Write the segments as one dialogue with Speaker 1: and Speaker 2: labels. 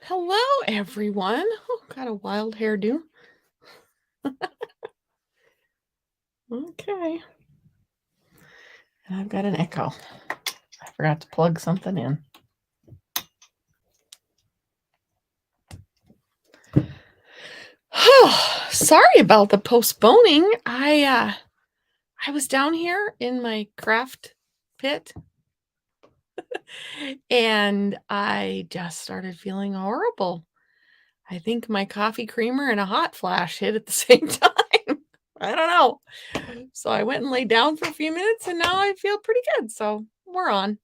Speaker 1: Hello, everyone. Oh, got a wild hairdo. Okay. And I've got an echo. I forgot to plug something in. Oh, sorry about the postponing. I was down here in my craft pit and I just started feeling horrible. I think my coffee creamer and a hot flash hit at the same time. I don't know. So I went and laid down for a few minutes and now I feel pretty good. So we're on.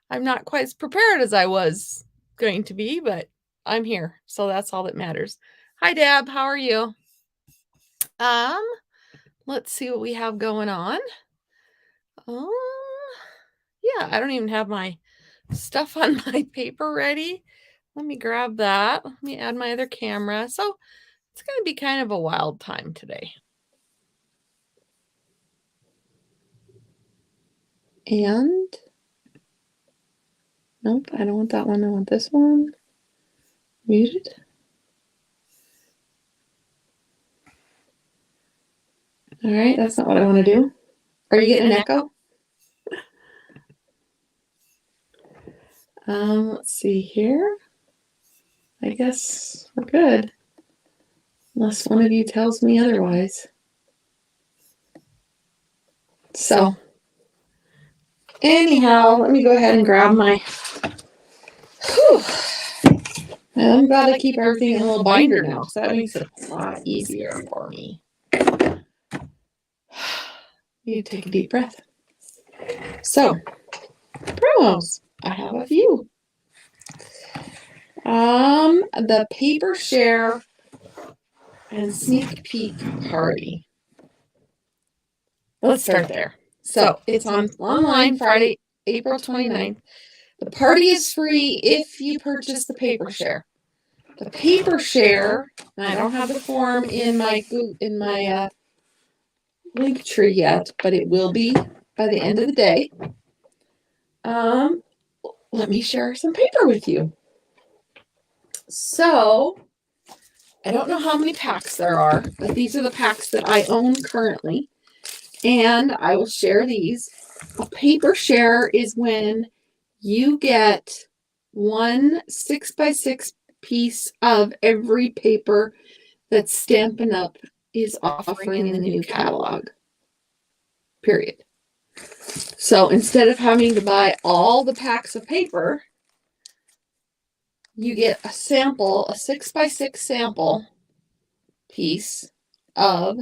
Speaker 1: I'm not quite as prepared as I was going to be, but I'm here. So that's all that matters. Hi, Deb. How are you? Um, let's see what we have going on. Um, yeah, I don't even have my stuff on my paper ready. Let me grab that. Let me add my other camera. So it's going to be kind of a wild time today. And nope, I don't want that one. I want this one. Muted. All right, that's not what I want to do. Are you getting an echo? Let's see here. I guess we're good. Unless one of you tells me otherwise. So, anyhow, let me go ahead and grab my. Whew. I'm glad I keep everything in a little binder now, because that makes it a lot easier for me. You take a deep breath. So, promos. I have a few. The Paper Share and Sneak Peek Party. Let's start there. So, it's online Friday, April 29th. The party is free if you purchase the Paper Share. The Paper Share, I don't have the form in my link tree yet, but it will be by the end of the day. Let me share some paper with you. So, I don't know how many packs there are, but these are the packs that I own currently, and I will share these. A Paper Share is when you get one 6x6 piece of every paper that Stampin' Up! Is offering in the new catalog. Period. So instead of having to buy all the packs of paper, you get a sample, a 6x6 sample piece of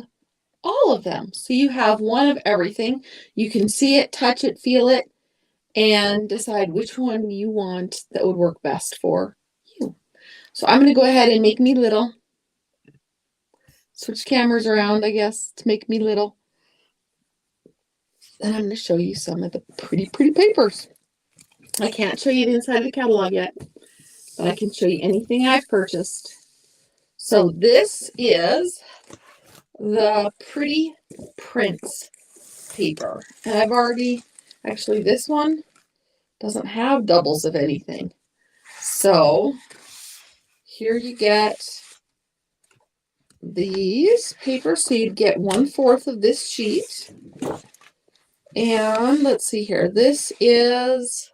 Speaker 1: all of them. So you have one of everything. You can see it, touch it, feel it, and decide which one you want that would work best for you. So I'm going to go ahead and make me little. Switch cameras around, I guess, to make me little. And I'm going to show you some of the pretty papers. I can't show you the inside of the catalog yet, but I can show you anything I've purchased. So this is the Pretty Prints paper. And I've already, actually this one doesn't have doubles of anything. So here you get these papers. So you'd get 1/4 of this sheet. And let's see here. This is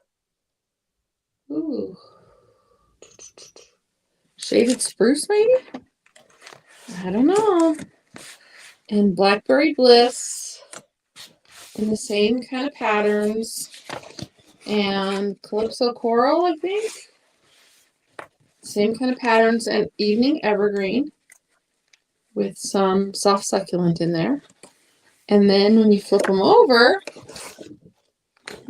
Speaker 1: shaded spruce, maybe? I don't know. And Blackberry Bliss in the same kind of patterns. And Calypso Coral, I think. Same kind of patterns. And Evening Evergreen with some soft succulent in there. And then when you flip them over,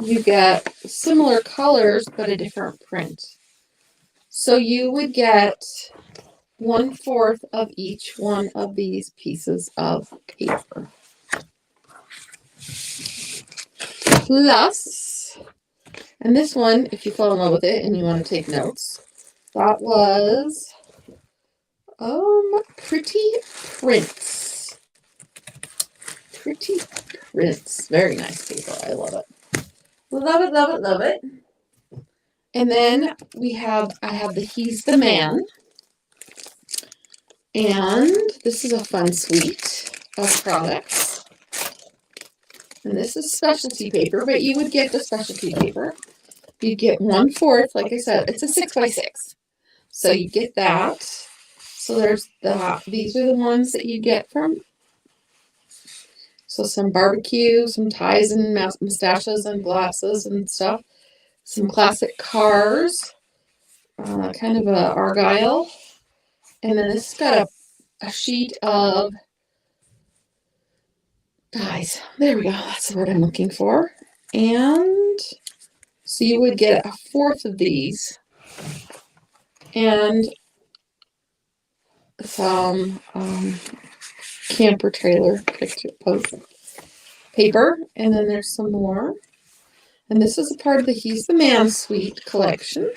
Speaker 1: you get similar colors but a different print. So you would get 1/4 of each one of these pieces of paper. Plus, and this one, if you fall in love with it and you want to take notes, that was Pretty Prints. Pretty Prints. Very nice paper. I love it. Love it, love it, love it. And then I have the He's the Man. And this is a fun suite of products. And this is specialty paper, but you would get the specialty paper. You get 1/4, like I said, it's a 6x6. So you get that. So there's these are the ones that you get from. So some barbecue, some ties and mustaches and glasses and stuff. Some classic cars, kind of a Argyle. And then this has got a sheet of dies. There we go. That's the word I'm looking for. And so you would get 1/4 of these. And some camper trailer picture post paper. And then there's some more. And this is a part of the He's the Man suite collection.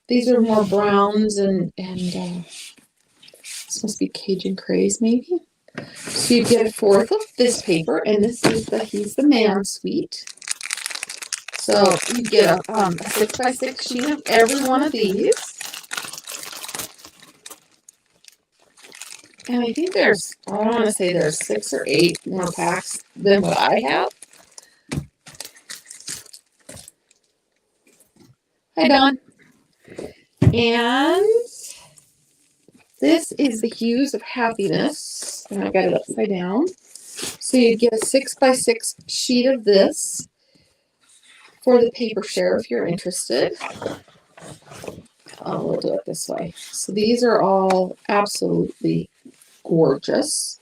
Speaker 1: These are more browns and this must be Cajun Craze maybe. So you get 1/4 of this paper, and this is the He's the Man suite. So you get a 6x6 sheet of every one of these. And I think I want to say there's 6 or 8 more packs than what I have. Hi, Dawn. And this is the Hues of Happiness. And I got it upside down. So you get a 6x6 sheet of this for the paper share if you're interested. We'll do it this way. So these are all absolutely gorgeous.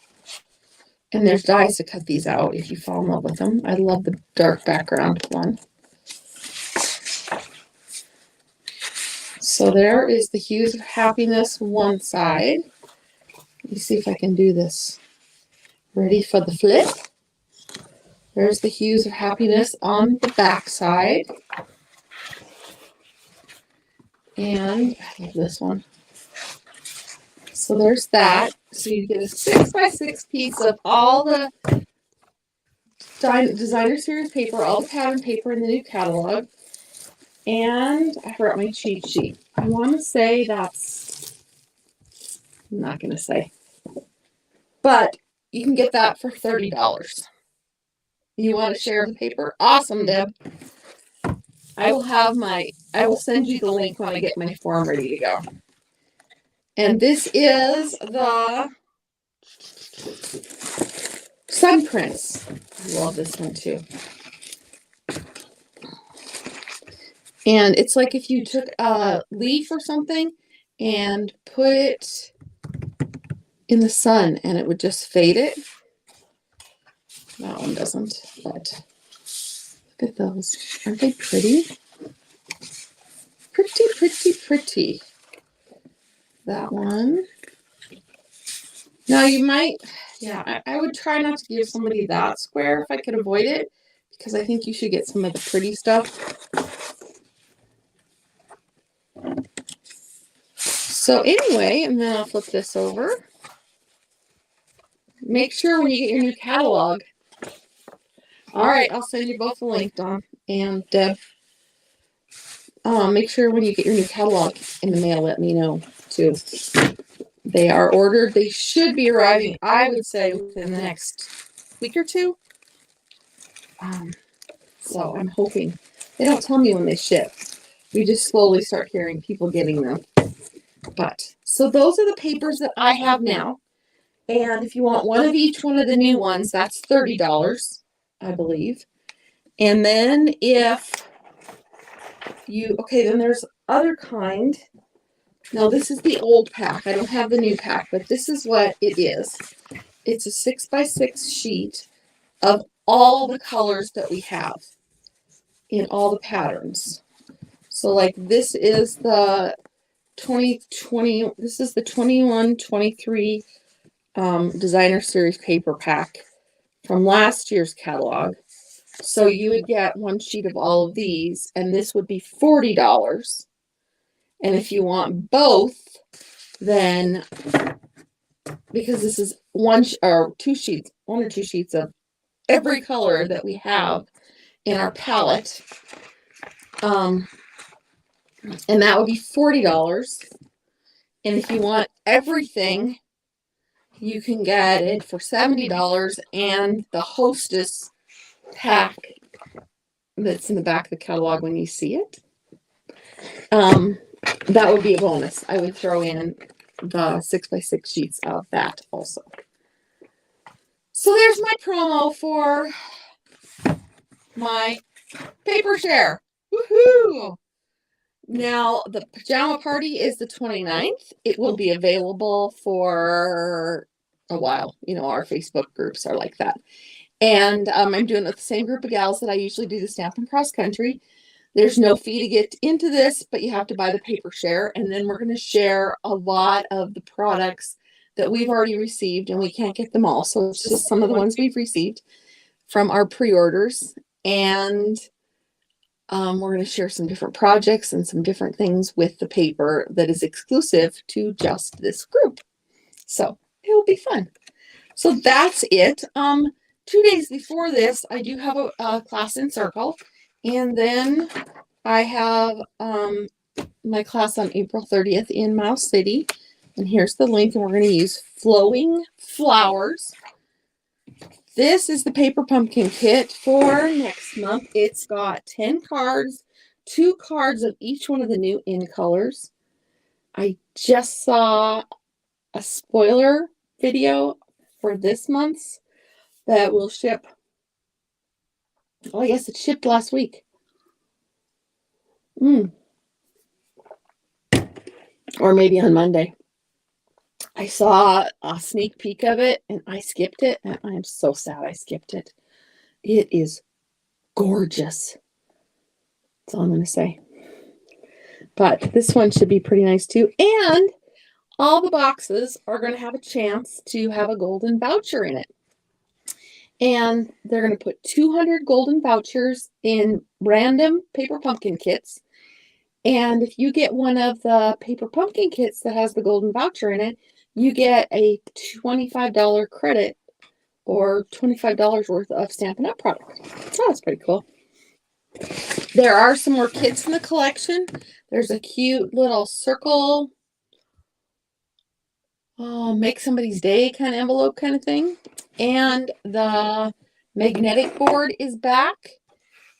Speaker 1: And there's dies to cut these out if you fall in love with them. I love the dark background one. So there is the Hues of Happiness one side. Let me see if I can do this. Ready for the flip? There's the Hues of Happiness on the back side. And I love this one. So there's that. So you get a 6x6 piece of all the designer series paper, all the pattern paper in the new catalog. And I forgot my cheat sheet. I want to say I'm not going to say. But you can get that for $30. You want to share the paper? Awesome, Deb. I will send you the link when I get my form ready to go. And this is the Sun Prince. I love this one too. And it's like if you took a leaf or something and put it in the sun and it would just fade it. That one doesn't, but look at those. Aren't they pretty? Pretty, pretty, pretty. That one. Now you might, I would try not to give somebody that square if I could avoid it, because I think you should get some of the pretty stuff. So anyway, and then I'll flip this over. Make sure when you get your new catalog. All right, I'll send you both a link, Dawn and Deb. Make sure when you get your new catalog in the mail, let me know too. They are ordered. They should be arriving, I would say, within the next week or two. So I'm hoping. They don't tell me when they ship. We just slowly start hearing people getting them. But so those are the papers that I have now. And if you want one of each one of the new ones, that's $30, I believe. And then if you, then there's other kind. Now this is the old pack. I don't have the new pack, but this is what it is. It's a 6x6 sheet of all the colors that we have in all the patterns. So like this is the 2020, this is the 21-23 designer series paper pack from last year's catalog. So you would get one sheet of all of these, and this would be $40. And if you want both, then because this is one or two sheets of every color that we have in our palette, and that would be $40. And if you want everything, you can get it for $70, and the Hostess pack that's in the back of the catalog when you see it. That would be a bonus. I would throw in the 6x6 sheets of that also. So there's my promo for my paper share. Woohoo! Now, the pajama party is the 29th. It will be available for a while. You know, our Facebook groups are like that. And I'm doing it with the same group of gals that I usually do the Stampin' Cross Country. There's no fee to get into this, but you have to buy the paper share. And then we're going to share a lot of the products that we've already received, and we can't get them all. So it's just some of the ones we've received from our pre-orders. And we're going to share some different projects and some different things with the paper that is exclusive to just this group. So it will be fun. So that's it. 2 days before this, I do have a class in Circle. And then I have my class on April 30th in Mouse City. And here's the link, and we're going to use Flowing Flowers. This is the paper pumpkin kit for next month. It's got 10 cards, 2 cards of each one of the new in colors. I just saw a spoiler video for this month's that will ship. Oh, I guess it shipped last week. Or maybe on Monday. I saw a sneak peek of it and I skipped it, and I am so sad I skipped it. It is gorgeous. That's all I'm going to say. But this one should be pretty nice too. And all the boxes are going to have a chance to have a golden voucher in it. And they're going to put 200 golden vouchers in random paper pumpkin kits. And if you get one of the paper pumpkin kits that has the golden voucher in it, you get a $25 credit or $25 worth of Stampin' Up! Product. So that's pretty cool. There are some more kits in the collection. There's a cute little circle, make somebody's day kind of envelope kind of thing. And the magnetic board is back.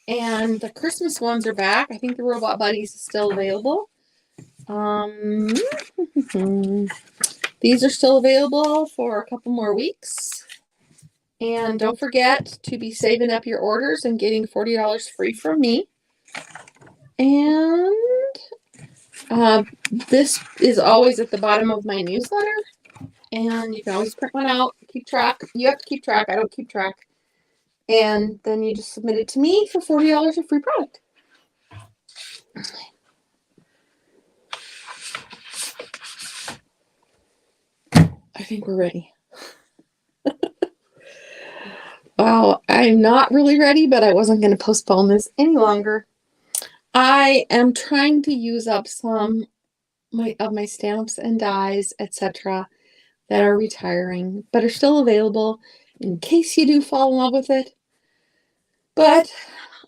Speaker 1: And the Christmas ones are back. I think the Robot Buddies is still available. These are still available for a couple more weeks. And don't forget to be saving up your orders and getting $40 free from me. And this is always at the bottom of my newsletter. And you can always print one out, keep track. You have to keep track. I don't keep track. And then you just submit it to me for $40 of free product. I think we're ready. Wow, I'm not really ready, but I wasn't going to postpone this any longer. I am trying to use up some of my stamps and dies, etc., that are retiring, but are still available in case you do fall in love with it. But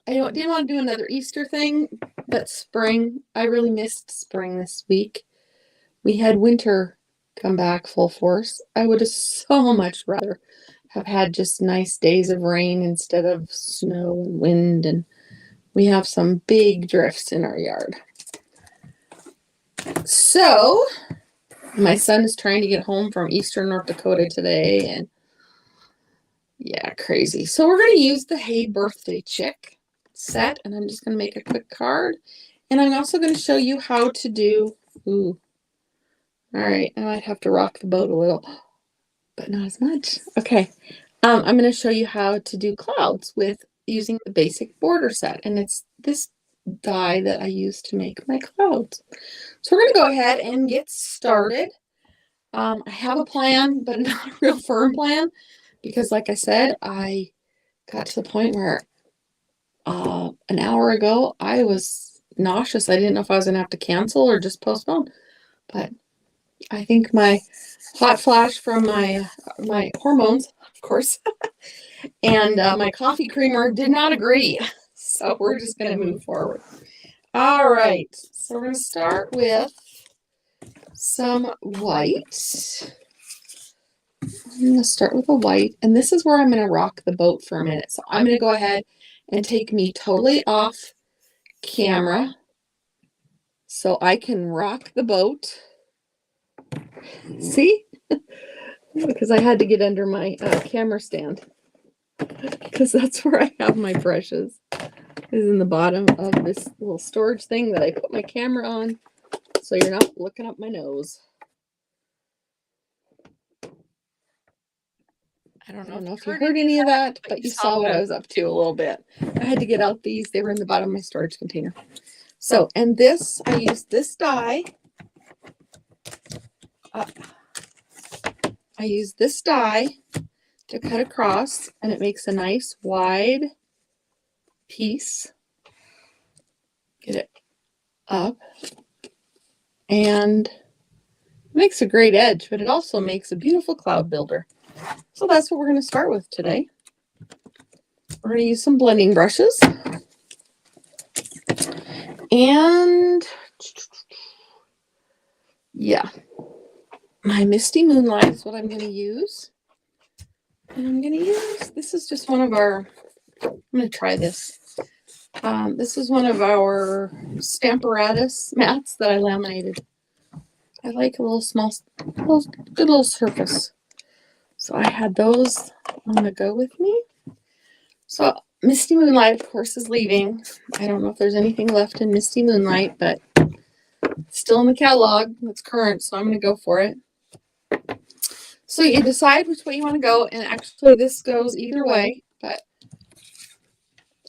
Speaker 1: I didn't want to do another Easter thing, but spring, I really missed spring this week. We had winter come back full force. I would have so much rather have had just nice days of rain instead of snow and wind, and we have some big drifts in our yard. So my son is trying to get home from eastern North Dakota today, and yeah, crazy. So we're going to use the Hey Birthday Chick set, and I'm just going to make a quick card. And I'm also going to show you how to do, all right, I might have to rock the boat a little, but not as much. Okay, I'm going to show you how to do clouds with using the basic border set, and it's this die that I use to make my clouds. So we're going to go ahead and get started. I have a plan, but not a real firm plan, because like I said, I got to the point where an hour ago I was nauseous. I didn't know if I was going to have to cancel or just postpone, but I think my hot flash from my hormones, of course, and my coffee creamer did not agree. So we're just going to move forward. All All right, so we're going to start with some white. I'm going to start with a white, and this is where I'm going to rock the boat for a minute. So I'm going to go ahead and take me totally off camera so I can rock the boat. See? Because I had to get under my camera stand because that's where I have my brushes, is in the bottom of this little storage thing that I put my camera on so you're not looking up my nose. I don't know if you heard any of that, but you saw what I was up to a little bit. I had to get out these. They were in the bottom of my storage container. So, and this, I used this die. I use this die to cut across, and it makes a nice wide piece. Get it up. And it makes a great edge, but it also makes a beautiful cloud builder. So that's what we're going to start with today. We're going to use some blending brushes. And yeah, my Misty Moonlight is what I'm going to use. And I'm going to use, this is just one of our, I'm going to try this. This is one of our Stamparatus mats that I laminated. I like a little small, good little surface. So I had those on the go with me. So Misty Moonlight, of course, is leaving. I don't know if there's anything left in Misty Moonlight, but it's still in the catalog. It's current, so I'm going to go for it. So you decide which way you want to go, and actually this goes either way, but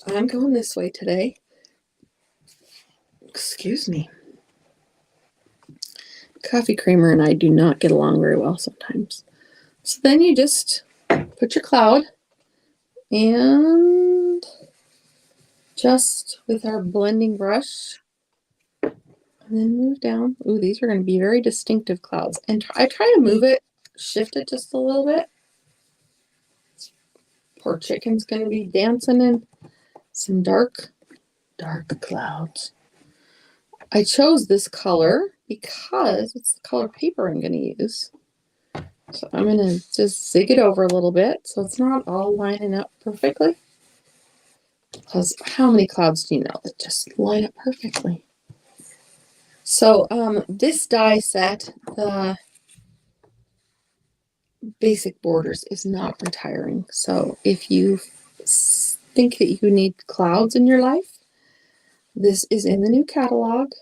Speaker 1: I'm going this way today. Excuse me. Coffee creamer and I do not get along very well sometimes. So then you just put your cloud, and just with our blending brush, and then move down. Ooh, these are going to be very distinctive clouds. And I try to move it, shift it just a little bit. Poor chicken's going to be dancing in some dark clouds. I chose this color because it's the color paper I'm going to use. So I'm going to just zig it over a little bit so it's not all lining up perfectly. Because how many clouds do you know that just line up perfectly? So this die set, the basic borders, is not retiring. So if you think that you need clouds in your life, this is in the new catalog.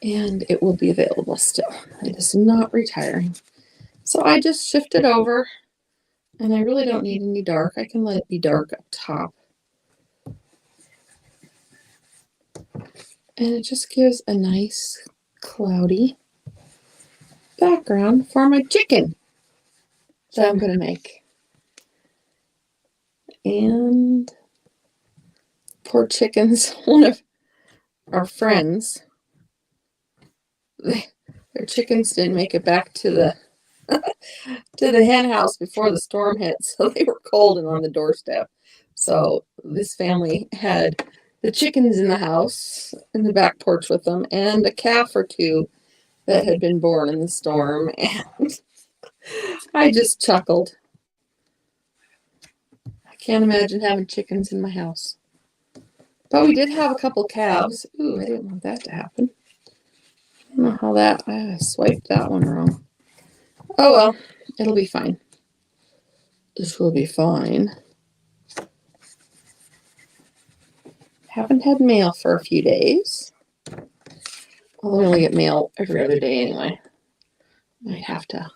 Speaker 1: And it will be available still. It is not retiring. So I just shift it over. And I really don't need any dark. I can let it be dark up top. And it just gives a nice cloudy background for my chicken that I'm going to make. And poor chickens, one of our friends, their chickens didn't make it back to the hen house before the storm hit, so they were cold and on the doorstep. So this family had the chickens in the house in the back porch with them, and a calf or two that had been born in the storm. And I just chuckled. I can't imagine having chickens in my house. But we did have a couple calves. Ooh, I didn't want that to happen. I don't know how that, I swiped that one wrong. Oh well, it'll be fine. This will be fine. Haven't had mail for a few days. Well, we only get mail every other day anyway. Might have to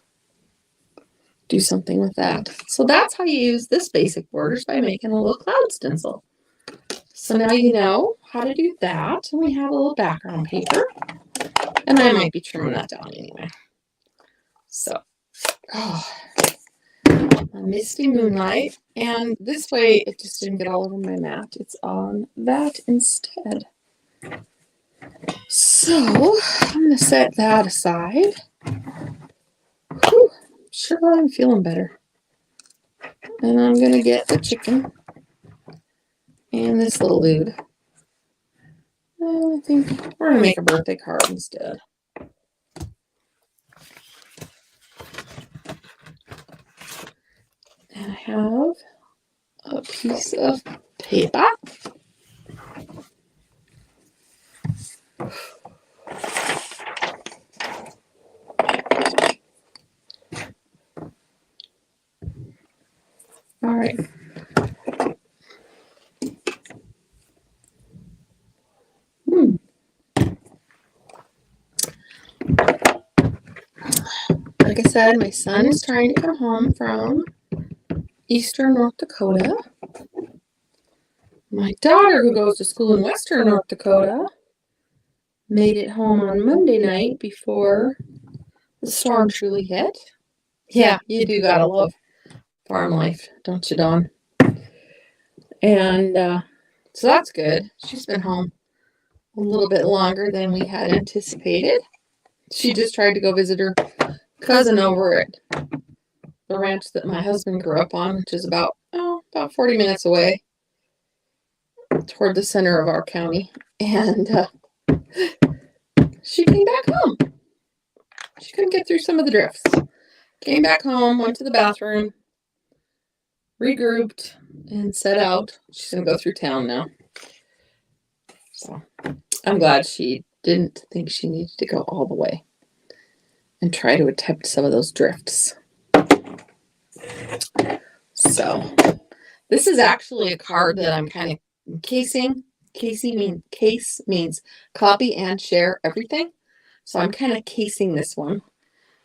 Speaker 1: do something with that. So that's how you use this basic borders, by making a little cloud stencil. So now you know how to do that. And we have a little background paper. And I might be trimming that down anyway. So, a Misty Moonlight. And this way, it just didn't get all over my mat. It's on that instead. So, I'm going to set that aside. Whew, sure I'm feeling better. And I'm going to get the chicken and this little dude. I think we're going to make a birthday card instead. And I have a piece of paper. All right. Like I said, my son is trying to come home from Eastern North Dakota. My daughter, who goes to school in Western North Dakota, made it home on Monday night before the storm truly hit. Yeah, you do gotta love farm life, don't you, Dawn? And so that's good. She's been home a little bit longer than we had anticipated. She just tried to go visit her cousin over at the ranch that my husband grew up on, which is about 40 minutes away toward the center of our county. And she came back home. She couldn't get through some of the drifts. Came back home, went to the bathroom, regrouped, and set out. She's going to go through town now. So I'm glad she didn't think she needed to go all the way and try to attempt some of those drifts. So this is actually a card that I'm kind of encasing. Case means copy and share everything. So I'm kind of casing this one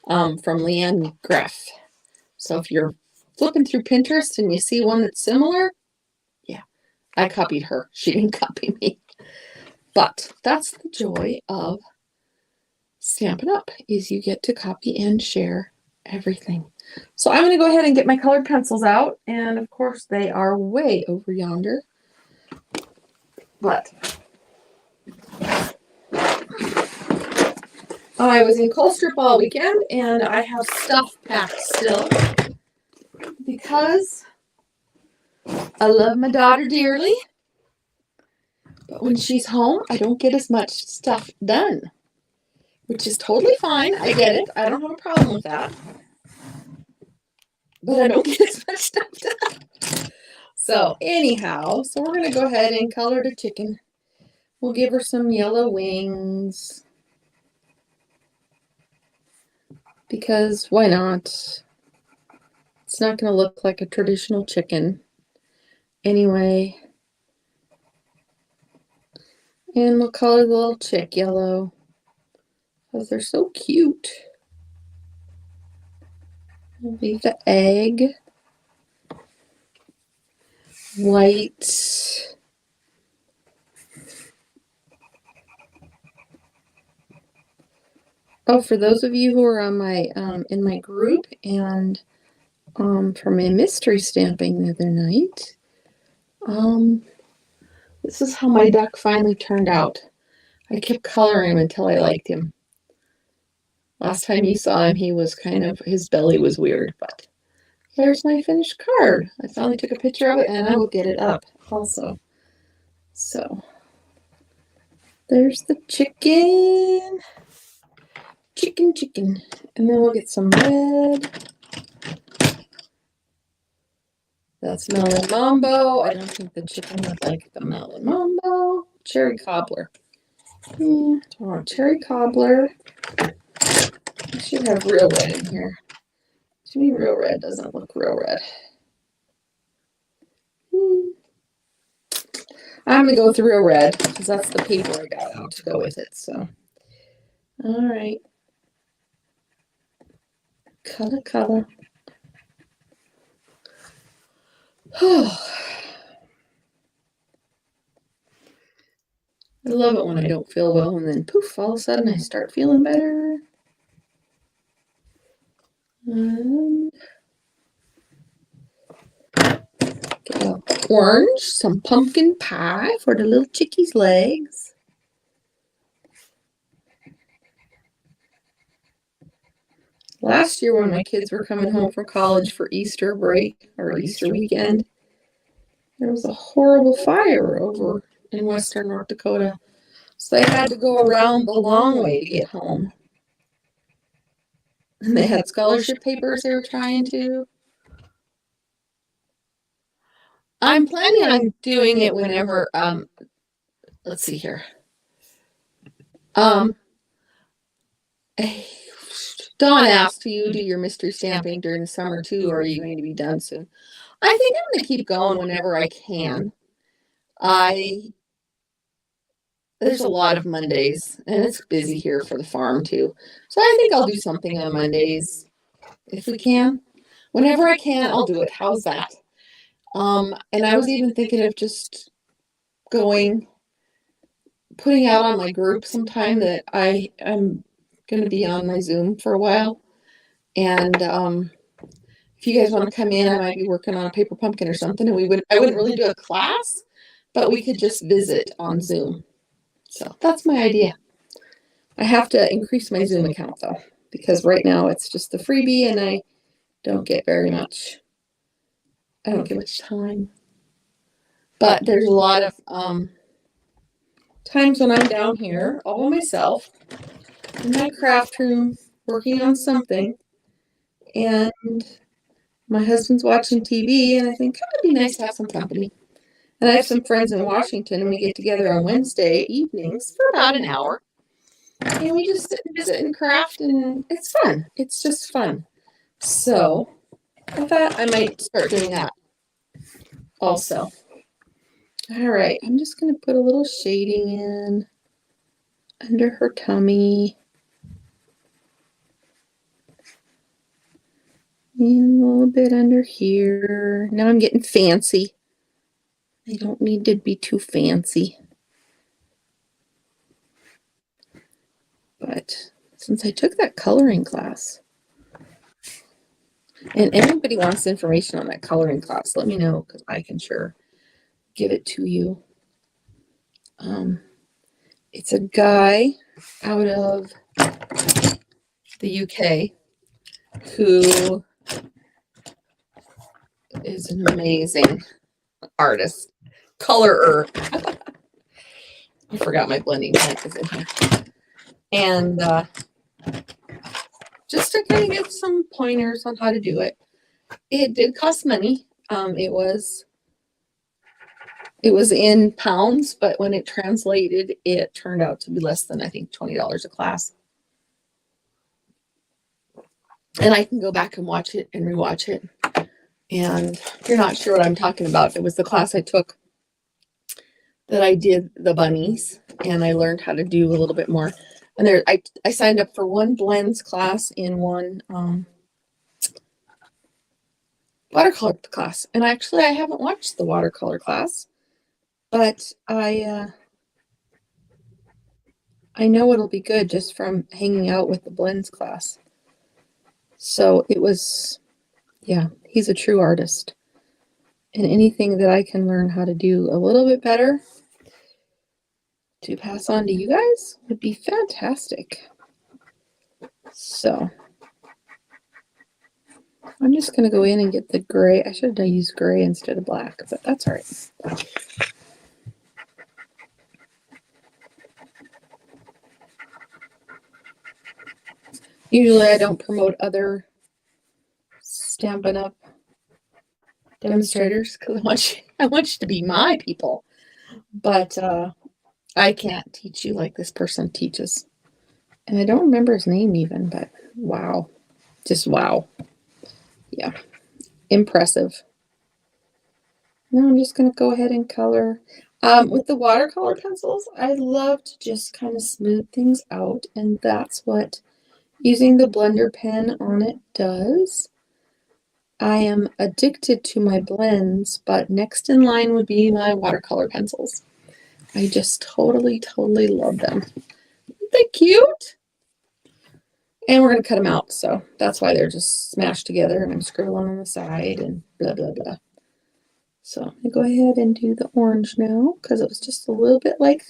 Speaker 1: from Leanne Greff. So if you're flipping through Pinterest and you see one that's similar, yeah, I copied her. She didn't copy me. But that's the joy of Stampin' Up! Is you get to copy and share everything. So I'm going to go ahead and get my colored pencils out. And of course, they are way over yonder. But I was in Colstrip all weekend, and I have stuff packed still because I love my daughter dearly. But when she's home, I don't get as much stuff done, which is totally fine. I get it. I don't have a problem with that. But I don't get as much stuff done. So anyhow, so we're going to go ahead and color the chicken. We'll give her some yellow wings. Because why not? It's not going to look like a traditional chicken anyway. And we'll color the little chick yellow because they're so cute. We'll leave the egg white. Oh, for those of you who are on my in my group and for my mystery stamping the other night, this is how my duck finally turned out. I kept coloring him until I liked him. Last time you saw him, he was his belly was weird, but there's my finished card. I finally took a picture of it, and I will get it up also. So there's the chicken. Chicken. And then we'll get some red. That's melon mambo. I don't think the chicken would like the melon mambo. Cherry cobbler. Cherry cobbler. I should have real red in here. To me, real red doesn't look real red. I'm going to go with real red because that's the paper I got out to go with it. So, all right. Color. I love it when I don't feel well and then poof, all of a sudden I start feeling better. And get a orange, some pumpkin pie for the little chickie's legs. Last year when my kids were coming home from college for Easter break or Easter weekend, there was a horrible fire over in Western North Dakota. So they had to go around the long way to get home. And they had scholarship papers they were trying to. I'm planning on doing it whenever, let's see here. Dawn asked, do you do your mystery stamping during the summer too, or are you going to be done soon? I think I'm going to keep going whenever I can. There's a lot of Mondays, and it's busy here for the farm too. So I think I'll do something on Mondays if we can. Whenever I can, I'll do it. How's that? And I was even thinking of just putting out on my group sometime that I'm going to be on my Zoom for a while. And if you guys want to come in, I might be working on a paper pumpkin or something. And I wouldn't really do a class, but we could just visit on Zoom. So that's my idea. I have to increase my Zoom account though, because right now it's just the freebie and I don't get much time. But there's a lot of times when I'm down here all by myself in my craft room working on something, and my husband's watching TV, and I think it would be nice to have some company. And I have some friends in Washington, and we get together on Wednesday evenings for about an hour. And we just sit and visit and craft, and it's fun. It's just fun. So I thought I might start doing that also. All right, I'm just going to put a little shading in under her tummy. And a little bit under here. Now I'm getting fancy. I don't need to be too fancy. But since I took that coloring class, and anybody wants information on that coloring class, let me know, because I can sure give it to you. It's a guy out of the UK who is an amazing artist, colorer. I forgot my blending pen is in here. And just to kind of give some pointers on how to do it. It did cost money. It was in pounds, but when it translated, it turned out to be less than, I think, $20 a class. And I can go back and watch it and rewatch it. And if you're not sure what I'm talking about, it was the class I took that I did the bunnies, and I learned how to do a little bit more. And I signed up for one blends class in one watercolor class. And actually, I haven't watched the watercolor class, but I know it'll be good just from hanging out with the blends class. So it was, yeah, he's a true artist. And anything that I can learn how to do a little bit better to pass on to you guys would be fantastic. So I'm just going to go in and get the gray. I should have used gray instead of black, but that's all right. Usually I don't promote other Stampin' Up! Demonstrators because I want you to be my people. But I can't teach you like this person teaches. And I don't remember his name even, but wow. Just wow. Yeah. Impressive. Now I'm just going to go ahead and color. With the watercolor pencils, I love to just kind of smooth things out. And that's what using the blender pen on it does. I am addicted to my blends, but next in line would be my watercolor pencils. I just totally love them. Aren't they cute? And we're going to cut them out, so that's why they're just smashed together, and I'm scribbling on the side and blah, blah, blah. So I'm going to go ahead and do the orange now, because it was just a little bit like,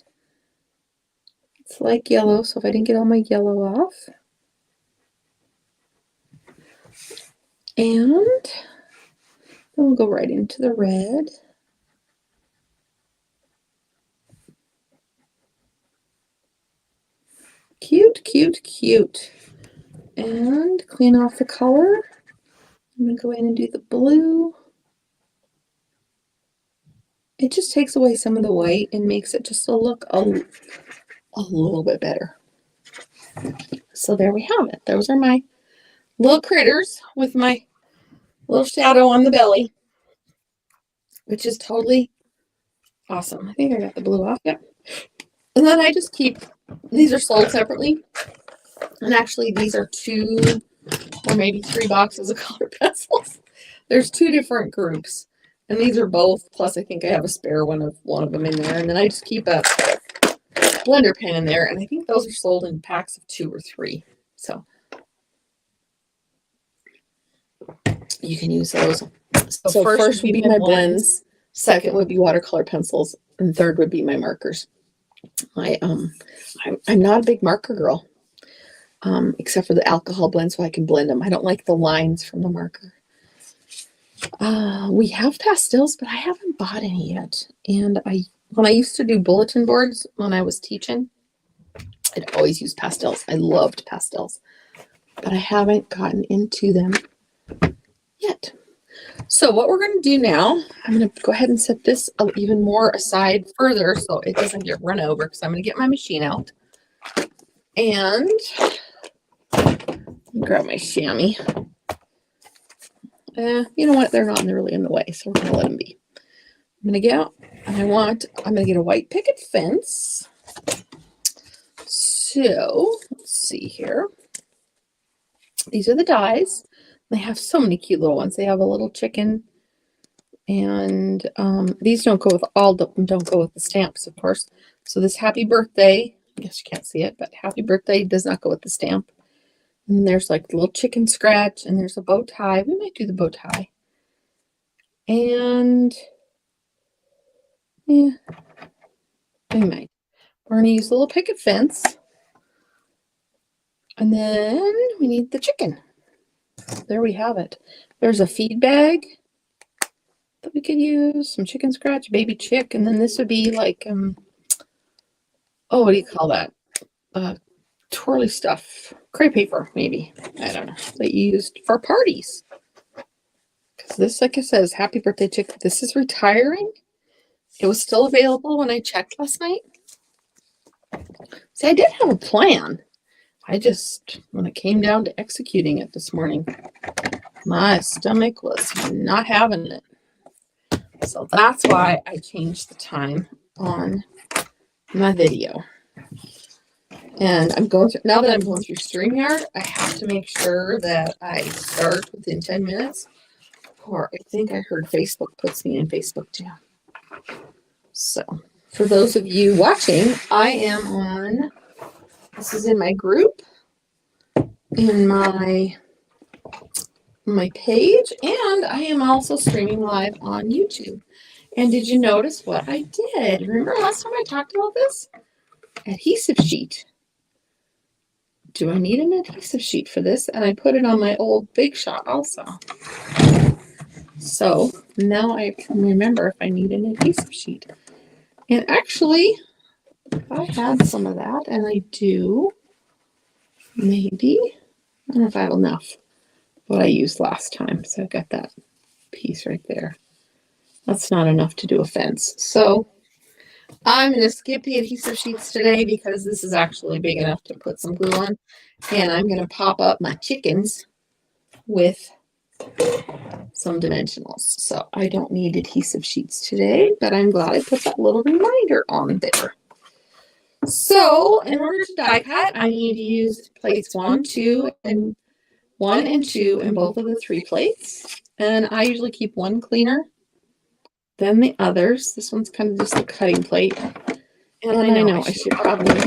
Speaker 1: it's like yellow, so if I didn't get all my yellow off. And then we'll go right into the red. cute, cute. And clean off the color. I'm going to go in and do the blue. It just takes away some of the white and makes it just look a little bit better. So there we have it. Those are my little critters with my little shadow on the belly, which is totally awesome. I think I got the blue off. Yep. And then I just keep, these are sold separately. And actually these are 2 or maybe 3 boxes of color pencils. There's 2 different groups. And these are both, plus I think I have a spare one of them in there. And then I just keep a blender pen in there. And I think those are sold in packs of 2 or 3. So you can use those. So first would be my blends. Second would be watercolor pencils. And third would be my markers. I'm not a big marker girl. Except for the alcohol blend, so I can blend them. I don't like the lines from the marker. We have pastels, but I haven't bought any yet. And when I used to do bulletin boards when I was teaching, I'd always use pastels. I loved pastels, but I haven't gotten into them yet. So what we're going to do now, I'm going to go ahead and set this even more aside further so it doesn't get run over, because I'm going to get my machine out and grab my chamois. You know what? They're not really in the way, so we're going to let them be. I'm going to get out, and I'm going to get a white picket fence. So, let's see here. These are the dies. They have so many cute little ones. They have a little chicken, and these don't go with don't go with the stamps, of course. So this happy birthday, I guess you can't see it, but happy birthday does not go with the stamp. And there's like a little chicken scratch, and there's a bow tie. We might do the bow tie. And yeah, we might. We're going to use a little picket fence. And then we need the chicken. There we have it. There's a feed bag that we could use, some chicken scratch, baby chick, and then this would be like, what do you call that? Twirly stuff, crepe paper, maybe. I don't know. That you used for parties. Because this, like it says, happy birthday chick. This is retiring. It was still available when I checked last night. See, I did have a plan. I just, when it came down to executing it this morning, my stomach was not having it. So that's why I changed the time on my video. And I'm going through, now that I'm going through StreamYard, I have to make sure that I start within 10 minutes. Or I think I heard Facebook puts me in Facebook Jam. So for those of you watching, I am on, this is in my group, in my page, and I am also streaming live on YouTube. And did you notice what I did? Remember last time I talked about this? Adhesive sheet. Do I need an adhesive sheet for this? And I put it on my old Big Shot also. So now I can remember if I need an adhesive sheet. And actually, I had some of that, and I do. Maybe. I don't know if I have enough. What I used last time. So I've got that piece right there. That's not enough to do a fence. So I'm going to skip the adhesive sheets today because this is actually big enough to put some glue on. And I'm going to pop up my chickens with some dimensionals. So I don't need adhesive sheets today, but I'm glad I put that little reminder on there. So in order to die cut, I need to use plates 1, 2, and 1 and 2 in both of the 3 plates. And I usually keep one cleaner than the others. This one's kind of just a cutting plate. And I know I should probably,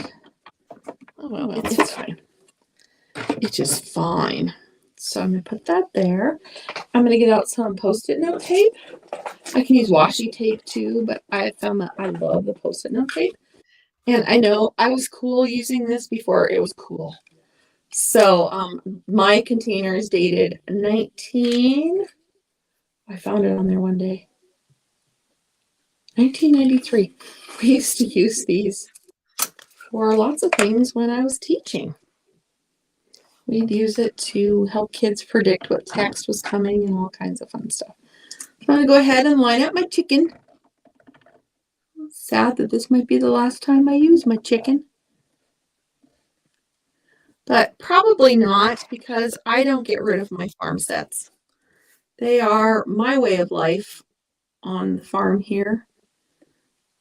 Speaker 1: oh well, it's fine. It's just fine. So I'm going to put that there. I'm going to get out some Post-it note tape. I can use washi tape too, but I found that I love the Post-it note tape. And I know I was cool using this before it was cool. So my container is dated I found it on there one day. 1993. We used to use these for lots of things when I was teaching. We'd use it to help kids predict what text was coming and all kinds of fun stuff. I'm going to go ahead and line up my chicken. Sad that this might be the last time I use my chicken. But probably not, because I don't get rid of my farm sets. They are my way of life on the farm here.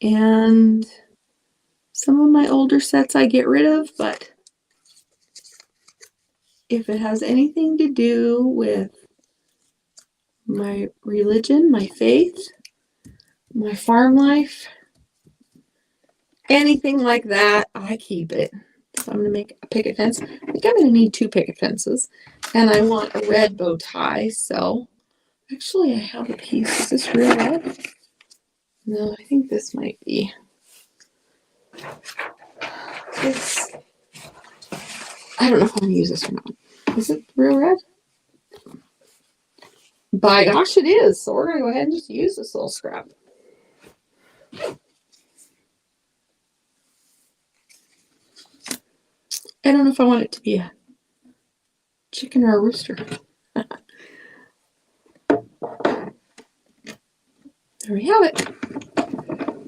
Speaker 1: And some of my older sets I get rid of, but if it has anything to do with my religion, my faith, my farm life, anything like that, I keep it. So I'm going to make a picket fence. I think I'm going to need 2 picket fences. And I want a red bow tie, so actually I have a piece. Is this real red? No, I think this might be. It's, I don't know if I'm going to use this or not. Is it real red? By gosh, it is. So we're going to go ahead and just use this little scrap. I don't know if I want it to be a chicken or a rooster. There we have it.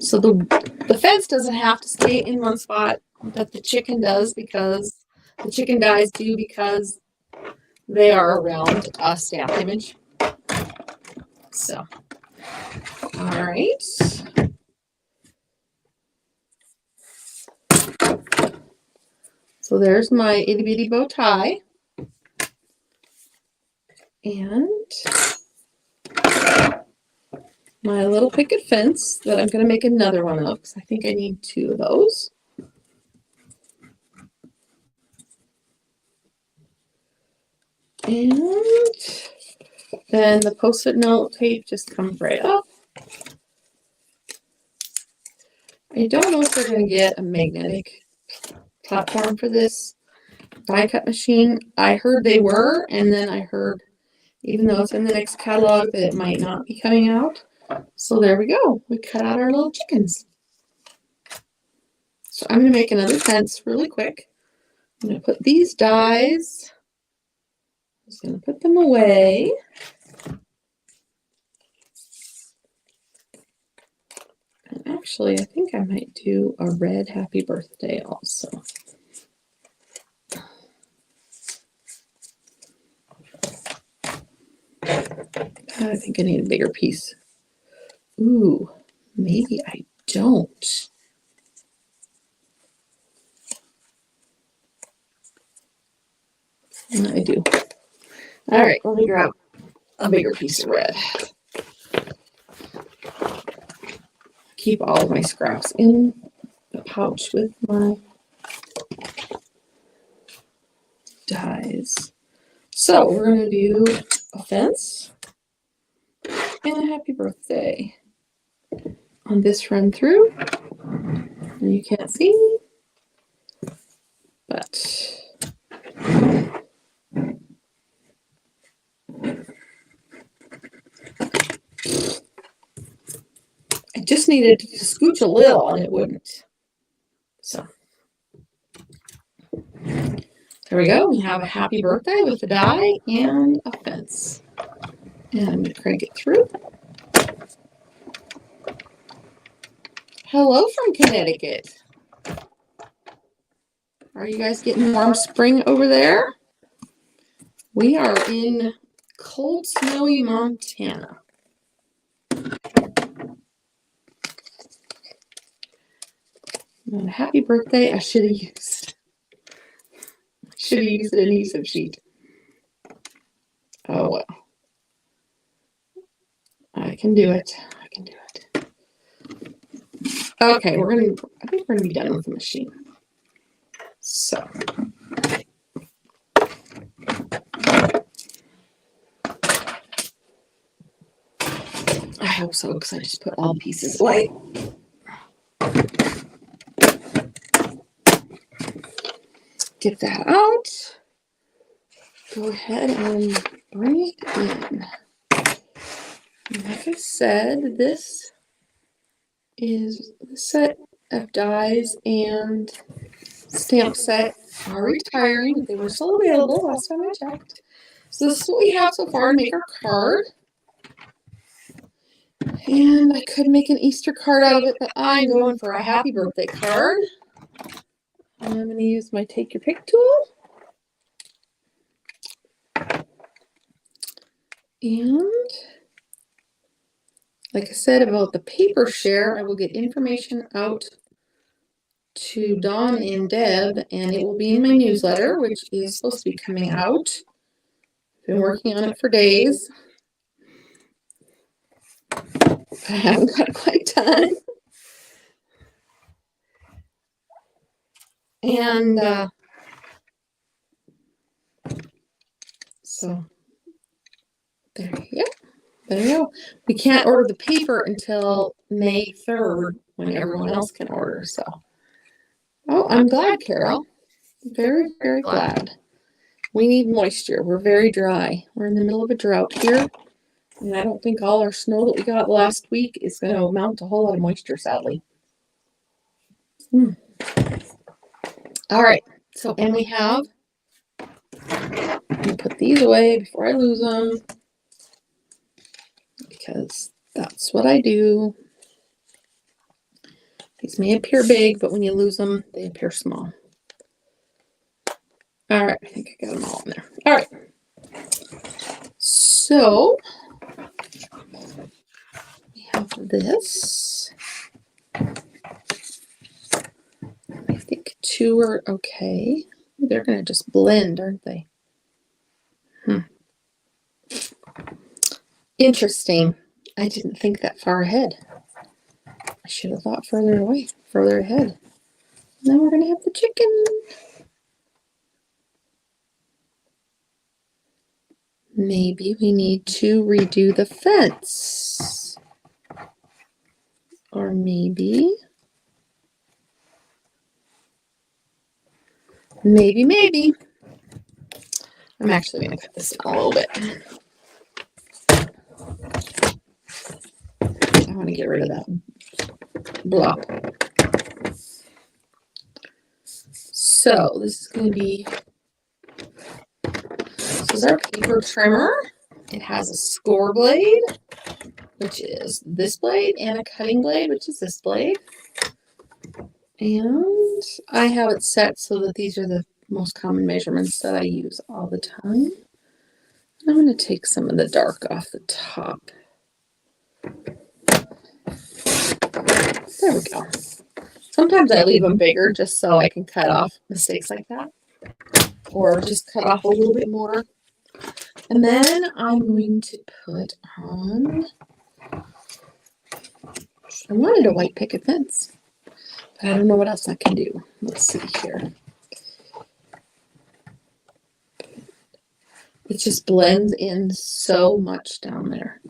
Speaker 1: So the fence doesn't have to stay in one spot, but the chicken does, because the chicken guys do, because they are around a stamp image. So, all right. So there's my itty bitty bow tie. And my little picket fence that I'm going to make another one of, because I think I need 2 of those. And then the Post-it note tape just comes right up. I don't know if we're going to get a magnetic platform for this die cut machine. I heard they were, and then I heard, even though it's in the next catalog, that it might not be coming out. So there we go. We cut out our little chickens. So I'm going to make another fence really quick. I'm going to put these dies, I'm just going to put them away. And actually, I think I might do a red happy birthday also. I think I need a bigger piece. Ooh, maybe I don't. I do. All right, let me grab a bigger piece of red. Keep all of my scraps in the pouch with my dies. So we're going to do a fence and a happy birthday on this run through. And you can't see me, but I just needed to scooch a little and it wouldn't. So there we go. We have a happy birthday with a die and a fence. And I'm going to crank it through. Hello from Connecticut. Are you guys getting warm spring over there? We are in cold, snowy Montana. And happy birthday. I should have used an adhesive sheet. Oh well. I can do it. I can do it. Okay, I think we're gonna be done with the machine. So I hope so, because I just put all pieces away. Get that out. Go ahead and bring it in. Like I said, this is the set of dies and stamp set are retiring. They were still available last time I checked. So this is what we have so far to make our card. And I could make an Easter card out of it, but I'm going for a happy birthday card. And I'm going to use my Take Your Pick tool. And like I said about the paper share, I will get information out to Dawn and Deb, and it will be in my newsletter, which is supposed to be coming out. Been working on it for days. I haven't got quite done. And so there you go. There you go. We can't order the paper until May 3rd when everyone else can order. So, oh, I'm glad, Carol. Very, very glad. We need moisture. We're very dry. We're in the middle of a drought here. And I don't think all our snow that we got last week is going to amount to a whole lot of moisture, sadly. All right. So, and we have, let me put these away before I lose them, because that's what I do. These may appear big, but when you lose them, they appear small. All right. I think I got them all in there. All right. So, we have this. I think 2 are okay. They're going to just blend, aren't they? Interesting. I didn't think that far ahead. I should have thought further ahead. Now we're going to have the chicken. Maybe we need to redo the fence. Or maybe. I'm actually going to cut this down a little bit. I want to get rid of that blob. So this is going to be, this is our paper trimmer. It has a score blade, which is this blade, and a cutting blade, which is this blade. And I have it set so that these are the most common measurements that I use all the time. I'm going to take some of the dark off the top. There we go. Sometimes I leave them bigger just so I can cut off mistakes like that. Or just cut off a little bit more. And then I'm going to put on, I wanted a white picket fence, but I don't know what else I can do. Let's see here. It just blends in so much down there.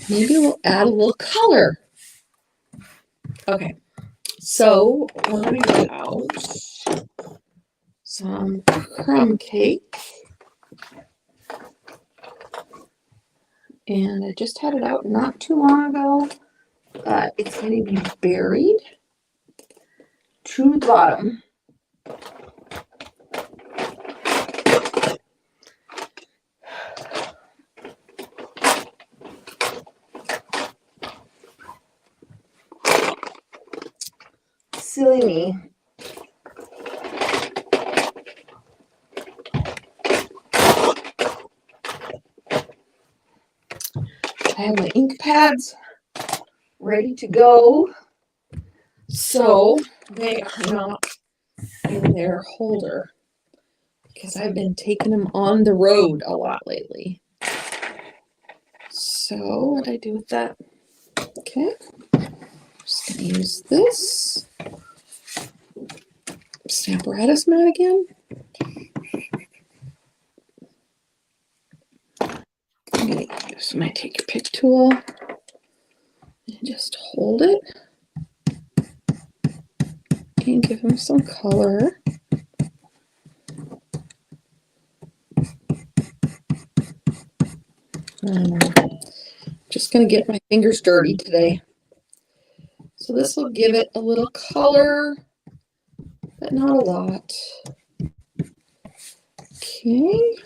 Speaker 1: Maybe we'll add a little color. Okay, so let me get out some crumb cake. And I just had it out not too long ago, but it's going to be buried to the bottom. Silly me. I have my ink pads ready to go, so they are not in their holder because I've been taking them on the road a lot lately. So what do I do with that? Okay, just gonna use this Stamparatus mat again. I'm gonna use my Take Your Pick tool and just hold it and give them some color. Just gonna get my fingers dirty today. So this will give it a little color. but not a lot. Okay.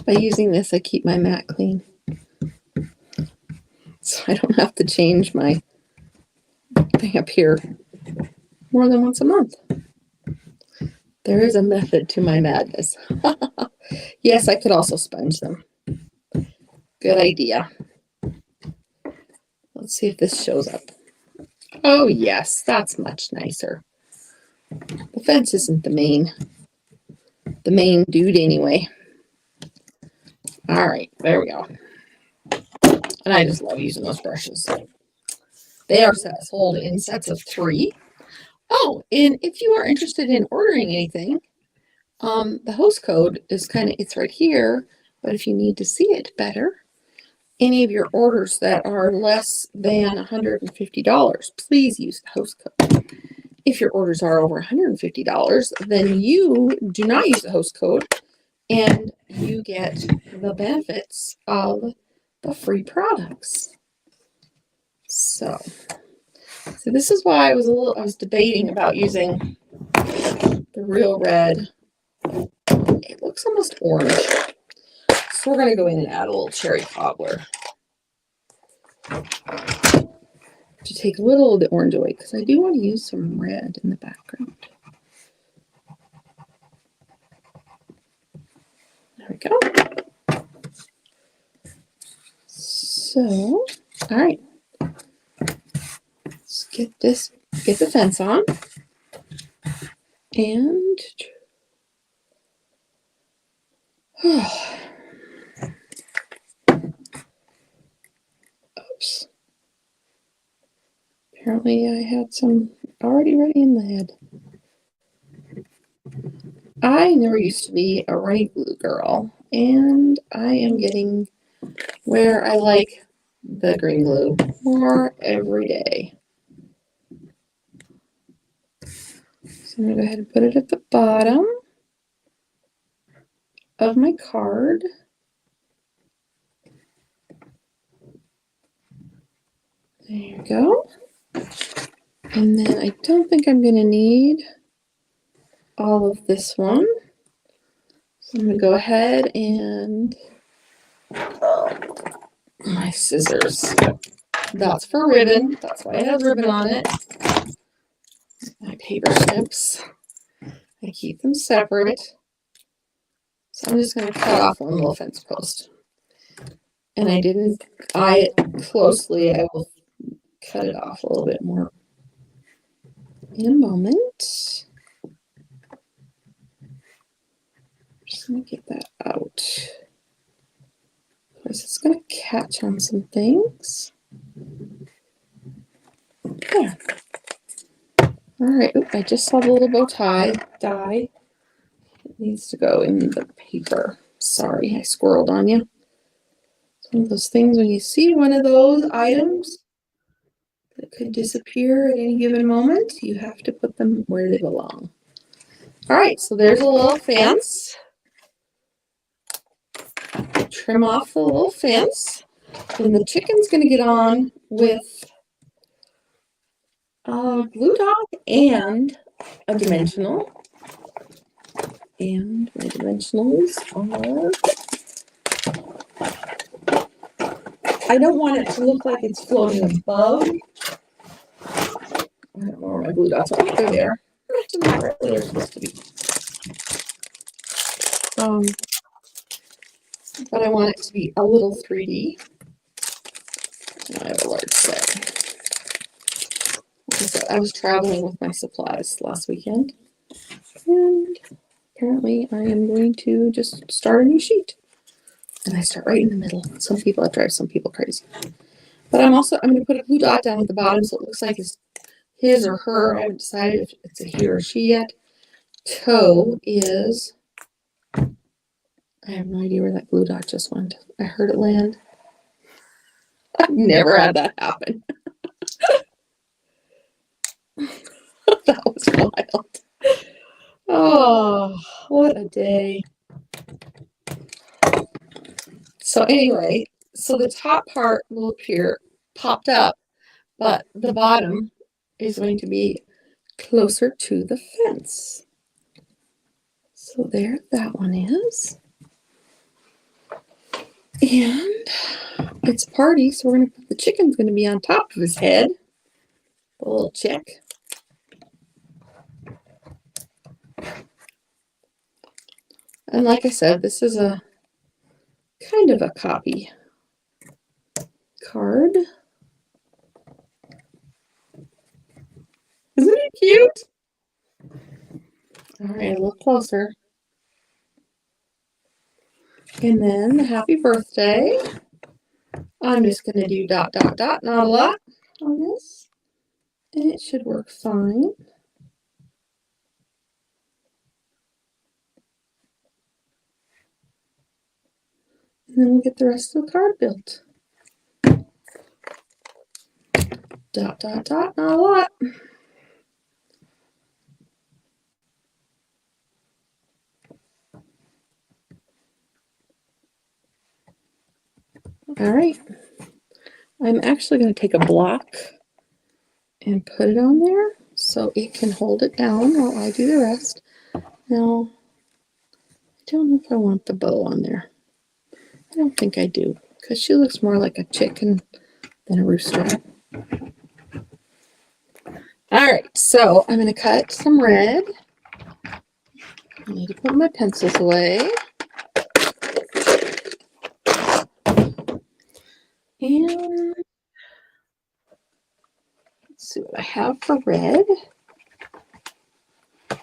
Speaker 1: By using this, I keep my mat clean. So I don't have to change my thing up here more than once a month. There is a method to my madness. Yes, I could also sponge them. Good idea. Let's see if this shows up. Oh, yes, that's much nicer. The fence isn't the main dude anyway. All right, there we go. And I just love using those brushes. They are sold in sets of 3. Oh, and if you are interested in ordering anything, the host code is it's right here, but if you need to see it better, any of your orders that are less than $150, please use the host code. If your orders are over $150, then you do not use the host code and you get the benefits of the free products. So this is why I was debating about using the Real Red. It looks almost orange. So we're going to go in and add a little cherry cobbler to take a little of the orange away, because I do want to use some red in the background. There we go. So, all right. Let's get the fence on. And oops. Apparently I had some already ready in the head. I never used to be a runny glue girl, and I am getting where I like the green glue more every day. So I'm going to go ahead and put it at the bottom of my card. There you go. And then I don't think I'm going to need all of this one. So I'm going to go ahead and my scissors. That's for ribbon. That's why it has ribbon on it. My paper snips. I keep them separate. So I'm just going to cut off one little fence post. And I didn't eye it closely. I will cut it off a little bit more in a moment. Just going to get that out. Because it's going to catch on some things. There. All right. Oop, I just saw the little bow tie die. It needs to go in the paper. Sorry, I squirreled on you. It's one of those things when you see one of those items that could disappear at any given moment, you have to put them where they belong. All right, so there's a little fence. Trim off the little fence. Then the chicken's going to get on with a glue dot and a dimensional. And my dimensionals are... I don't want it to look like it's floating above. I don't know where my glue dots are. They're there. Not right where they're supposed to be. But I want it to be a little 3D. And I have a large set. Like I said, I was traveling with my supplies last weekend. And apparently I am going to just start a new sheet. And I start right in the middle. Some people, it drives some people crazy. But I'm going to put a glue dot down at the bottom so it looks like it's his or her. I haven't decided if it's a he or she yet. Toe is... I have no idea where that glue dot just went. I heard it land. I've never had that happen. That was wild. Oh, what a day. So anyway, so the top part will appear popped up, but the bottom is going to be closer to the fence. So there that one is. And it's a party, so we're going to put the chicken's going to be on top of his head. The little chick. And like I said, this is a kind of a copy card. Isn't it cute? All right, a little closer. And then the happy birthday. I'm just going to do dot, dot, dot, not a lot on this. And it should work fine. And then we'll get the rest of the card built. Dot, dot, dot, not a lot. All right. I'm actually going to take a block and put it on there so it can hold it down while I do the rest. Now, I don't know if I want the bow on there. I don't think I do, because she looks more like a chicken than a rooster. All right, so I'm going to cut some red. I need to put my pencils away. And let's see what I have for red. Do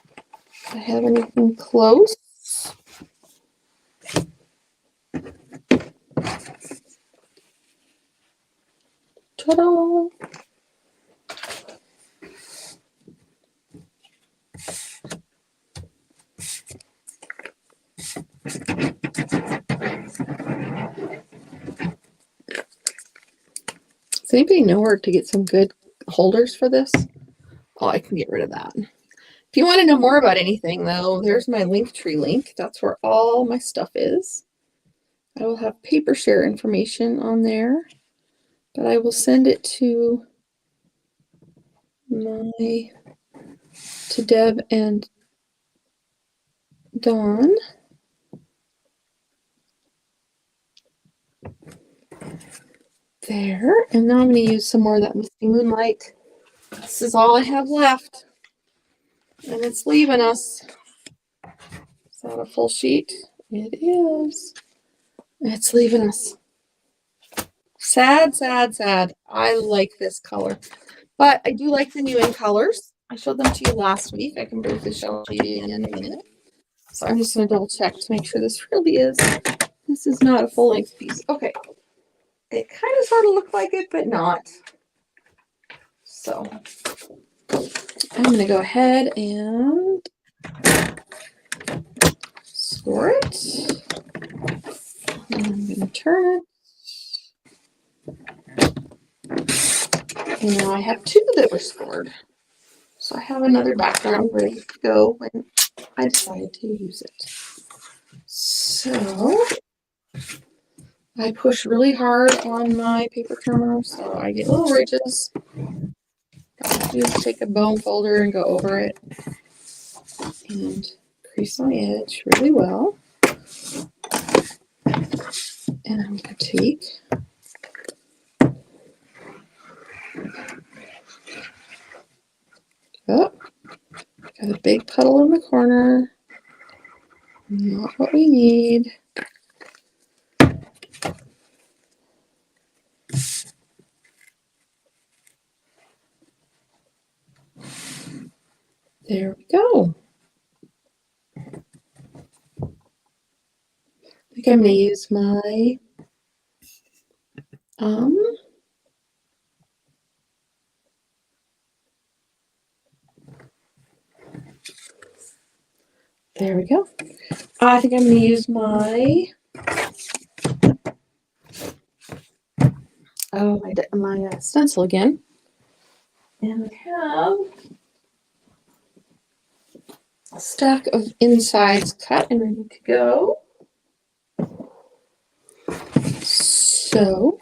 Speaker 1: I have anything close? Ta-da! Does anybody know where to get some good holders for this? Oh, I can get rid of that. If you want to know more about anything, though, there's my Linktree link. That's where all my stuff is. I will have PaperShare information on there, but I will send it to Deb and Dawn. There, and now I'm going to use some more of that Misty Moonlight. This is all I have left, and it's leaving us. Is that a full sheet? It is. It's leaving us. Sad, sad, sad. I like this color, but I do like the new in colors. I showed them to you last week. I can briefly show you in a minute. So I'm just going to double check to make sure this really is. This is not a full length piece. Okay. It kind of sort of looked like it, but not. So I'm going to go ahead and score it. And I'm going to turn it. And now I have two that were scored. So I have another background ready to go when I decided to use it. So I push really hard on my paper trimmer so I get little ridges. All I do is take a bone folder and go over it and crease my edge really well. And I'm going to take got a big puddle in the corner. Not what we need. There we go. I think I'm going to use my there we go. I think I'm going to use my my stencil again. And I have a stack of insides cut and ready to go. So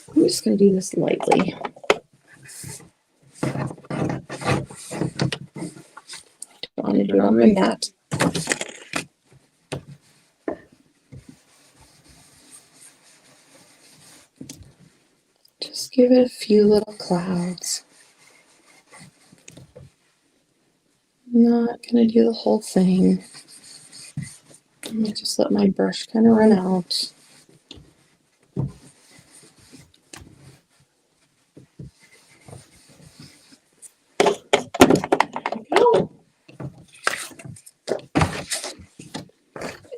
Speaker 1: I'm just going to do this lightly. do it on my mat. Just give it a few little clouds. I'm not going to do the whole thing. I'm going to just let my brush kind of run out.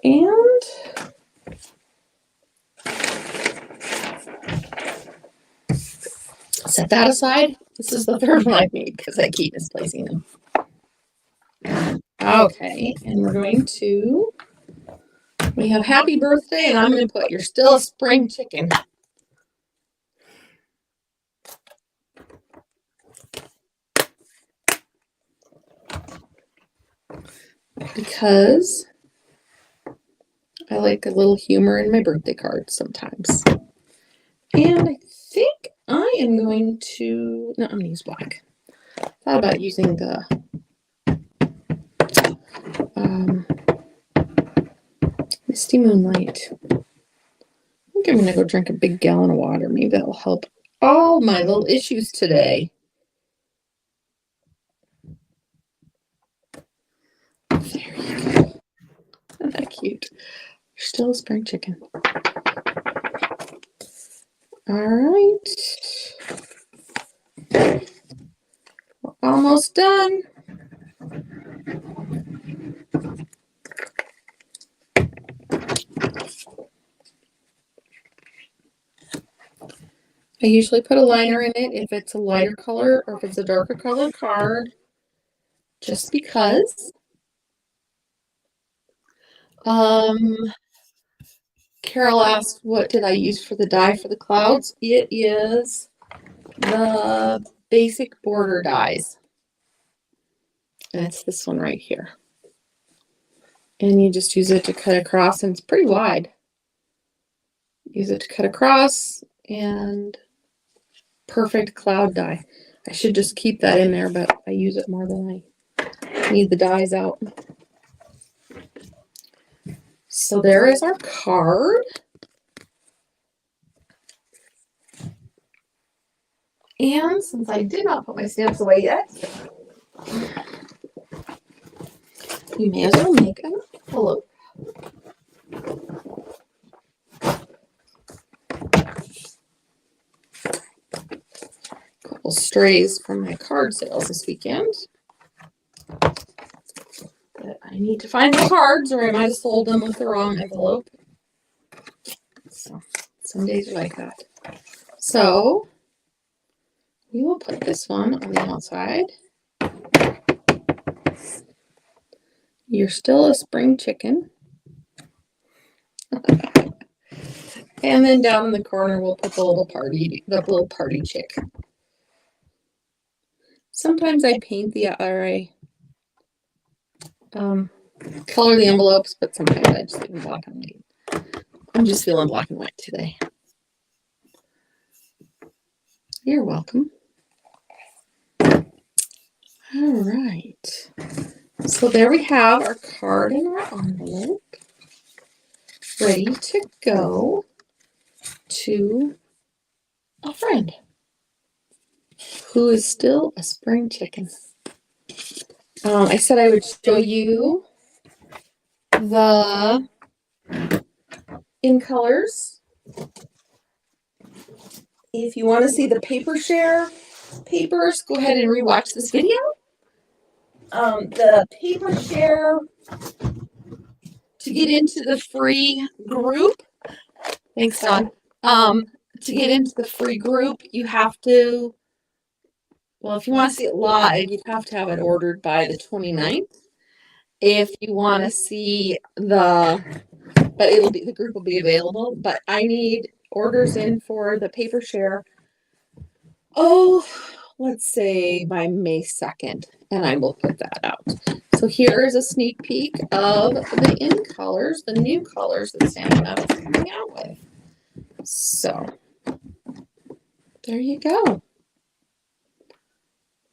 Speaker 1: And set that aside. This is the third one I've made because I keep misplacing them. Okay, and we're going to, we have happy birthday, and I'm going to put you're still a spring chicken. Because I like a little humor in my birthday cards sometimes. And I think I am going to, no, I'm going to use black. Thought about using the Misty Moonlight. I think I'm going to go drink a big gallon of water. Maybe that'll help all my little issues today. There you go. Isn't that cute? You're still a spring chicken. All right. We're almost done. I usually put a liner in it if it's a lighter color or if it's a darker color card, just because. Carol asked, what did I use for the die for the clouds? It is the basic border dies. And it's this one right here. And you just use it to cut across, and it's pretty wide. Use it to cut across, and perfect cloud die. I should just keep that in there, but I use it more than I need the dies out. So there is our card. And since I did not put my stamps away yet, you may as well make an envelope. Couple strays from my card sales this weekend. But I need to find the cards, or I might have sold them with the wrong envelope. So some days are like that. So we will put this one on the outside. You're still a spring chicken. And then down in the corner, we'll put the little party chick. Sometimes I paint color the envelopes, but sometimes I just leave them black and white. I'm just feeling black and white today. You're welcome. All right. So there we have our card in our envelope, ready to go to a friend who is still a spring chicken. I said I would show you the in colors. If you want to see the paper share papers, go ahead and rewatch this video. The paper share, to get into the free group, thanks Don, to get into the free group, you have to, well, if you want to see it live, you'd have to have it ordered by the 29th. If you want to see the group will be available, but I need orders in for the paper share, let's say by May 2nd, and I will put that out. So here is a sneak peek of the in colors, the new colors that Santa Mouse is coming out with. So there you go.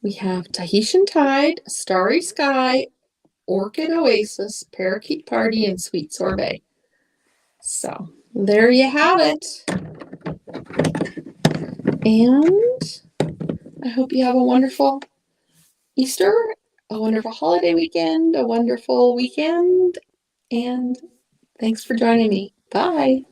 Speaker 1: We have Tahitian Tide, Starry Sky, Orchid Oasis, Parakeet Party, and Sweet Sorbet. So there you have it. And I hope you have a wonderful Easter, a wonderful holiday weekend, a wonderful weekend, and thanks for joining me. Bye.